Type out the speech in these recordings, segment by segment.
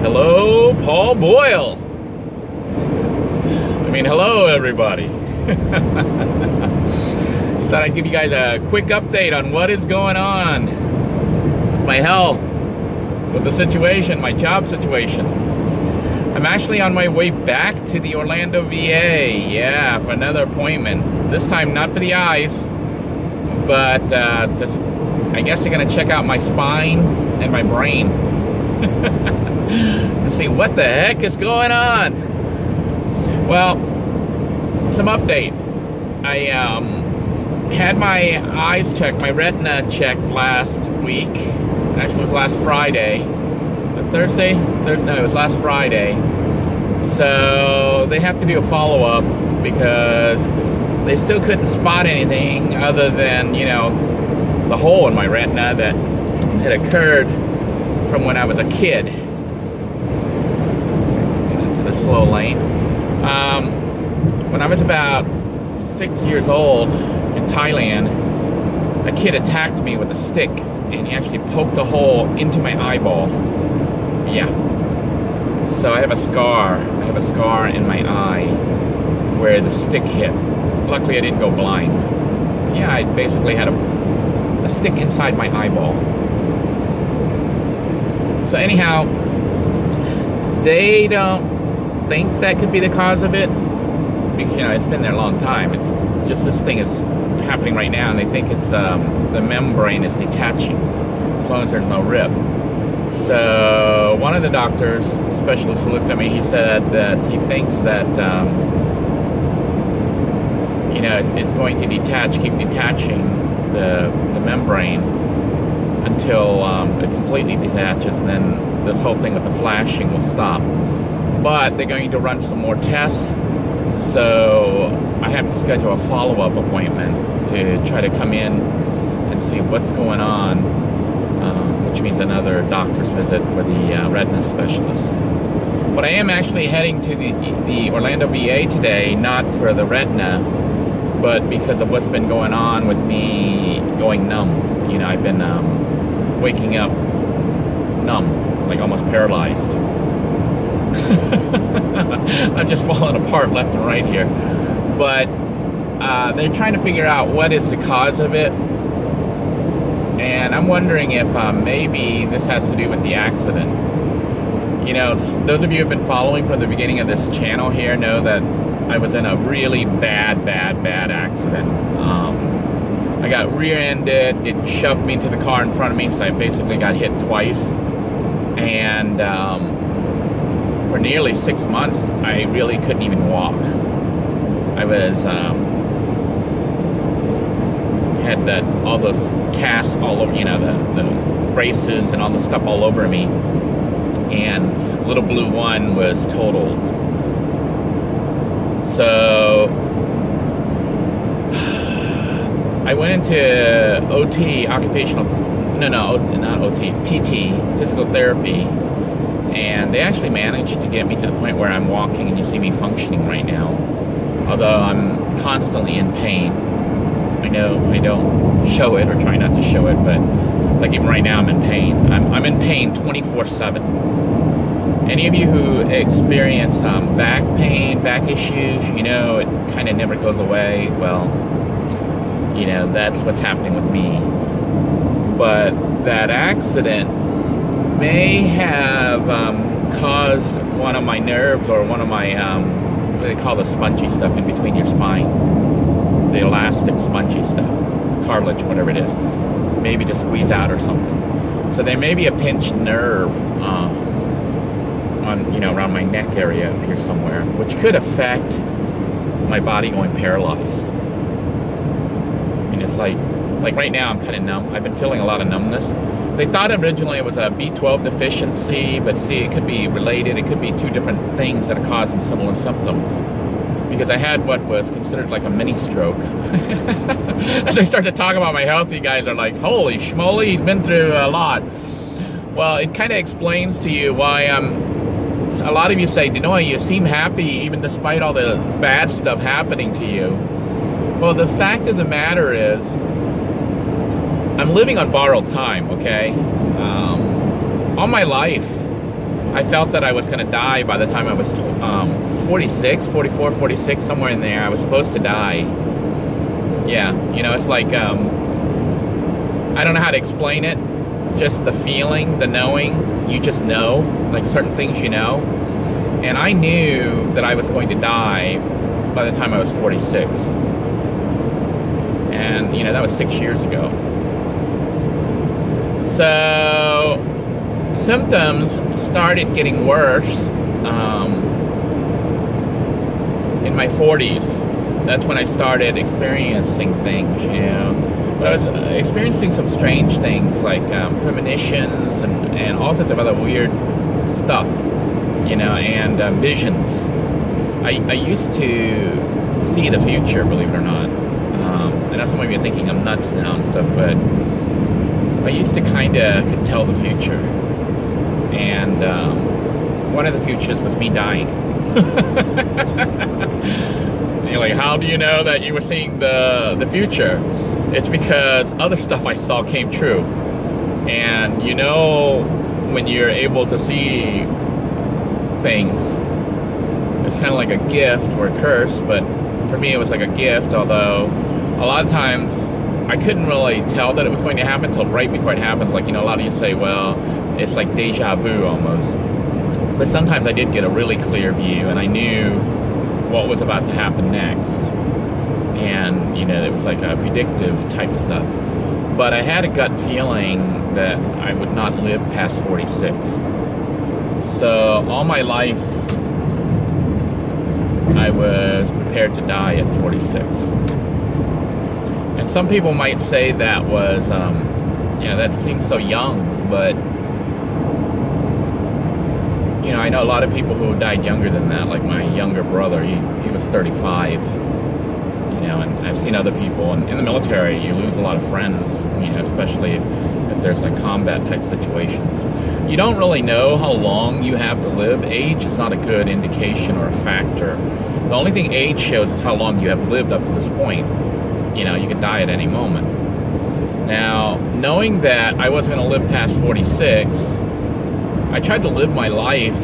Hello, Paul Boyle. I mean, hello, everybody. Just thought I'd give you guys a quick update on what is going on with my health, with the situation, my job situation. I'm actually on my way back to the Orlando, VA. Yeah, for another appointment. This time not for the eyes, but just, I guess they're gonna check out my spine and my brain to see what the heck is going on. Well, some updates. I had my eyes checked, my retina checked last week. Actually, it was last Friday. Thursday? No, it was last Friday. So they have to do a follow-up because they still couldn't spot anything other than, you know, the hole in my retina that had occurred from when I was a kid. Into the slow lane. When I was about 6 years old in Thailand, a kid attacked me with a stick and he actually poked a hole into my eyeball. Yeah. So I have a scar. I have a scar in my eye where the stick hit. Luckily I didn't go blind. Yeah, I basically had a stick inside my eyeball. So anyhow, they don't think that could be the cause of it. Because, you know, it's been there a long time. It's just this thing is happening right now and they think it's the membrane is detaching as long as there's no rip. So one of the doctors, specialists who looked at me, he said that he thinks that you know, it's going to detach, keep detaching the membrane until it completely detaches, and then this whole thing with the flashing will stop. But they're going to run some more tests, so I have to schedule a follow-up appointment to try to come in and see what's going on, which means another doctor's visit for the retina specialist. But I am actually heading to the Orlando VA today, not for the retina, but because of what's been going on with me going numb. You know, I've been waking up numb, like almost paralyzed. I'm just falling apart left and right here. But they're trying to figure out what is the cause of it. And I'm wondering if maybe this has to do with the accident. You know, those of you who have been following from the beginning of this channel here know that I was in a really bad accident. I got rear-ended, it shoved me into the car in front of me, so I basically got hit twice. And for nearly 6 months, I really couldn't even walk. I was, had all those casts all over, you know, the braces and all the stuff all over me. And little blue one was totaled. So I went into OT, not OT, PT, physical therapy, and they actually managed to get me to the point where I'm walking and you see me functioning right now, although I'm constantly in pain. I know I don't show it or try not to show it, but like even right now I'm in pain. I'm in pain 24/7. Any of you who experience back pain, back issues, you know, it kind of never goes away. Well, you know, that's what's happening with me. But that accident may have caused one of my nerves or one of my, what do they call the spongy stuff in between your spine? The elastic spongy stuff, cartilage, whatever it is, maybe to squeeze out or something. So there may be a pinched nerve on, you know, around my neck area up here somewhere, which could affect my body going paralyzed. I mean, it's like right now I'm kind of numb. I've been feeling a lot of numbness. They thought originally it was a B12 deficiency, but see, it could be related. It could be two different things that are causing similar symptoms. Because I had what was considered like a mini stroke. As I start to talk about my health, you guys are like, holy schmoly, he's been through a lot. Well, it kind of explains to you why a lot of you say, Denoy, you seem happy even despite all the bad stuff happening to you. Well, the fact of the matter is, I'm living on borrowed time, okay? All my life, I felt that I was going to die by the time I was 46, 44, 46, somewhere in there. I was supposed to die. Yeah, you know, it's like, I don't know how to explain it. Just the feeling, the knowing, you just know, like certain things you know. And I knew that I was going to die by the time I was 46. And, you know, that was 6 years ago. So, symptoms started getting worse in my 40s. That's when I started experiencing things, you know. But I was experiencing some strange things like premonitions and all sorts of other weird stuff, you know, and visions. I used to see the future, believe it or not. I know some of you are thinking I'm nuts now and stuff, but I used to kind of could tell the future. And one of the futures was me dying. And you're like, how do you know that you were seeing the future? It's because other stuff I saw came true. And you know, when you're able to see things, it's kind of like a gift or a curse, but for me it was like a gift, although a lot of times I couldn't really tell that it was going to happen until right before it happens. Like, you know, a lot of you say, well, it's like deja vu almost. But sometimes I did get a really clear view, and I knew what was about to happen next. And, you know, it was like a predictive type stuff. But I had a gut feeling that I would not live past 46. So all my life, I was prepared to die at 46. And some people might say that was, you know, that seems so young, but, you know, I know a lot of people who died younger than that, like my younger brother, he was 35, you know, and I've seen other people, and in the military, you lose a lot of friends, you know, especially if there's like combat type situations. You don't really know how long you have to live. Age is not a good indication or a factor. The only thing age shows is how long you have lived up to this point. You know, you could die at any moment. Now, knowing that I wasn't going to live past 46, I tried to live my life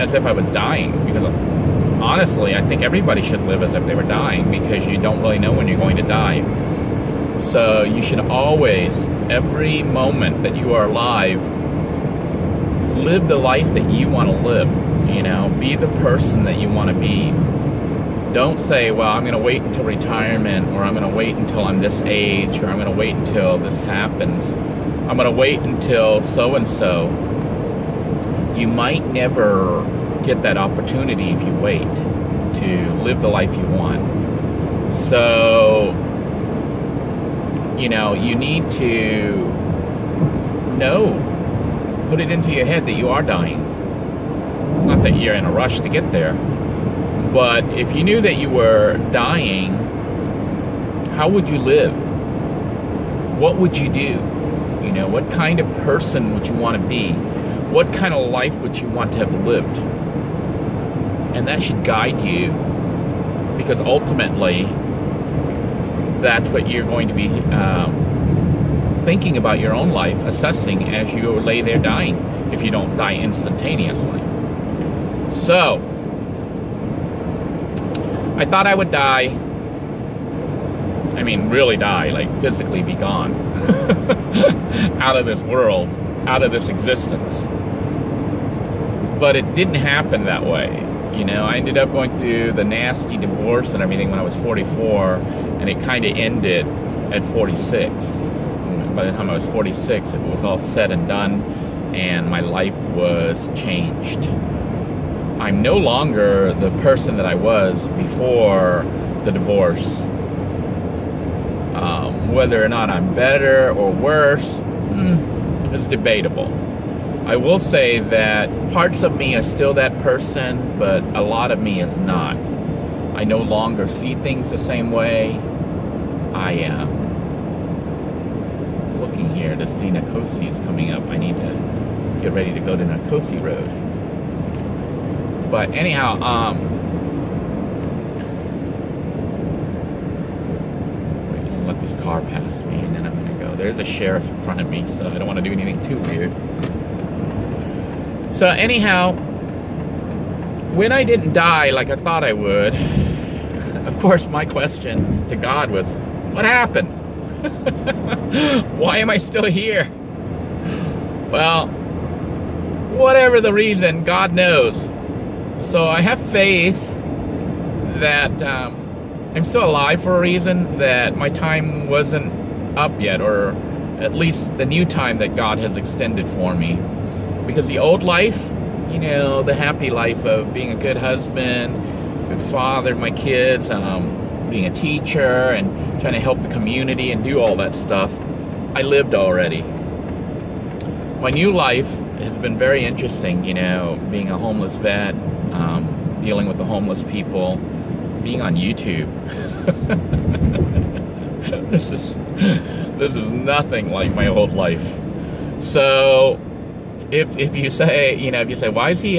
as if I was dying, because honestly, I think everybody should live as if they were dying, because you don't really know when you're going to die. So you should always, every moment that you are alive, live the life that you want to live. You know, be the person that you want to be. Don't say, well, I'm going to wait until retirement, or I'm going to wait until I'm this age, or I'm going to wait until this happens. I'm going to wait until so-and-so. You might never get that opportunity if you wait to live the life you want. So, you know, you need to know, put it into your head that you are dying. Not that you're in a rush to get there. But if you knew that you were dying, how would you live? What would you do? You know, what kind of person would you want to be? What kind of life would you want to have lived? And that should guide you, because ultimately, that's what you're going to be thinking about your own life, assessing as you lay there dying, if you don't die instantaneously. So, I thought I would die. I mean, really die, like physically be gone. Out of this world, out of this existence. But it didn't happen that way. You know, I ended up going through the nasty divorce and everything when I was 44, and it kind of ended at 46. By the time I was 46, it was all said and done, and my life was changed. I'm no longer the person that I was before the divorce. Whether or not I'm better or worse is debatable. I will say that parts of me are still that person, but a lot of me is not. I no longer see things the same way. I am looking here to see Nicosia is coming up. I need to get ready to go to Nicosia Road. But anyhow, let this car pass me, and then I'm gonna go there's a sheriff in front of me, so I don't want to do anything too weird. So anyhow, when I didn't die like I thought I would, of course my question to God was, what happened? Why am I still here? Well, whatever the reason, God knows. So I have faith that I'm still alive for a reason, that my time wasn't up yet, or at least the new time that God has extended for me. Because the old life, you know, the happy life of being a good husband, good father to my kids, being a teacher and trying to help the community and do all that stuff, I lived already. My new life has been very interesting, you know, being a homeless vet, dealing with the homeless people, being on YouTube. This is nothing like my old life. So if you say, you know, if you say, why is he